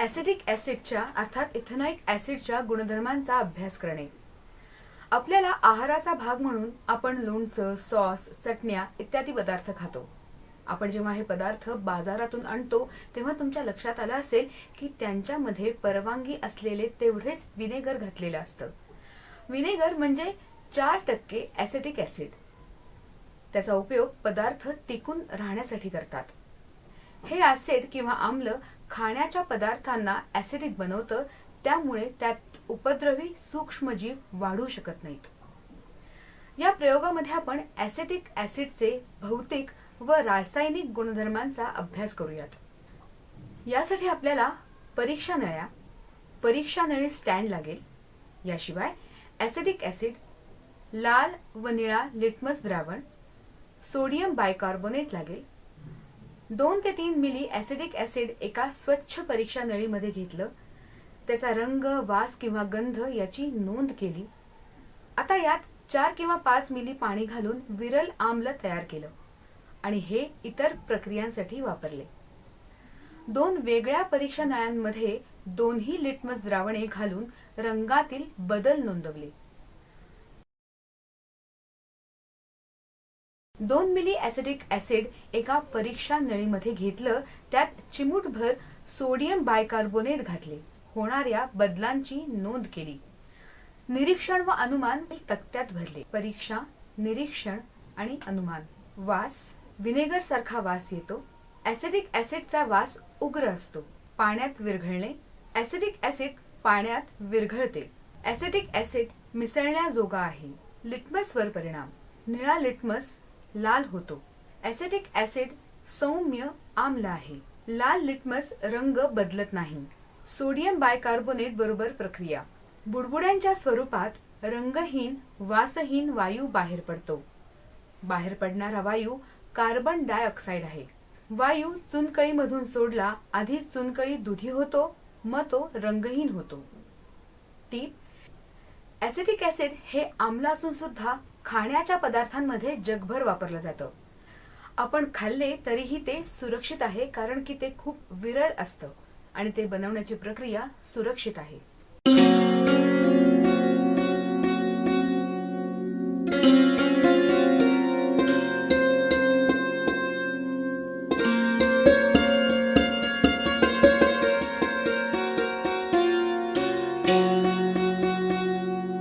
Acidic ॲसिडच्या अर्थात ethanoic ॲसिडच्या गुणधर्मांचा अभ्यास करणे. आपल्याला आहाराचा भाग म्हणून आपण लोणचं, सॉस, चटण्या इत्यादी पदार्थ खातो. आपण जेव्हा हे पदार्थ बाजारातून आणतो तेव्हा तुमच्या लक्षात आलं असेल की त्यांच्यामध्ये परवानगी असलेले तेवढेच विनेगर घातलेलं असतं. विनेगर म्हणजे 4% ॲसिटिक ॲसिड. त्याचा उपयोग पदार्थ टिकून राहण्यासाठी करतात. हे ॲसिड किंवा आम्ल खाण्याच्या पदार्थांना ॲसिडिक बनवतं, त्यामुळे त्यात उपद्रवी सूक्ष्मजीव वाढू शकत नाहीत. या प्रयोगामध्ये आपण ॲसिटिक ॲसिडचे भौतिक व रासायनिक गुणधर्मांचा अभ्यास करूयात. यासाठी आपल्याला परीक्षा नळ्या, परीक्षा नळी स्टँड लागेल. याशिवाय ॲसिटिक ॲसिड, लाल व निळा लिटमस द्रावण, सोडियम बायकार्बोनेट लागेल. 2 ते 3 मिली ॲसिटिक ॲसिड एका स्वच्छ परीक्षा नळीमध्ये घेतलं. त्याचा रंग, वास किंवा गंध याची नोंद केली. आता यात 4 किंवा 5 मिली पाणी घालून विरल आम्ल तयार केलं आणि हे इतर प्रक्रियांसाठी वापरले. 2 वेगळ्या परीक्षा नळ्यांमध्ये दोन्ही लिटमस द्रावणे घालून रंगातील बदल नोंदवले. 2 मिली ॲसिटिक ॲसिड एका परीक्षा नळीमध्ये घेतलं. त्यात चिमूटभर सोडियम बायकार्बोनेट घातले. होणाऱ्या बदलांची नोंद केली. निरीक्षण व अनुमान तक्त्यात भरले. परीक्षा, निरीक्षण आणि अनुमान. वास. विनेगर सारखा वास येतो. ॲसिटिक ॲसिडचा वास उग्र असतो. पाण्यात विरघळणे. ॲसिटिक ॲसिड पाण्यात विरघळते. ॲसिटिक ॲसिड मिसळण्याजोगा आहे. लिटमसवर परिणाम. निळा लिटमस लाल होतो. ॲसिटिक ॲसिड सौम्य आम्ल आहे. लाल लिटमस रंग बदलत नाही. सोडियम बायकार्बोनेट बरोबर प्रक्रिया. बुडबुड्यांच्या स्वरूपात रंगहीन, वासहीन वायू बाहेर पडतो. बाहेर पडणारा वायू कार्बन डायऑक्साईड आहे. वायू चुनकळीमधून सोडला. आधी चुनकळी दुधी होतो, मग तो रंगहीन होतो. टीप: ॲसिटिक ॲसिड हे आम्ल असून सुद्धा खाण्याच्या पदार्थांमध्ये जगभर वापरलं जातं. आपण खाल्ले तरीही ते सुरक्षित आहे, कारण की ते खूप विरळ असतं आणि ते बनवण्याची प्रक्रिया सुरक्षित आहे.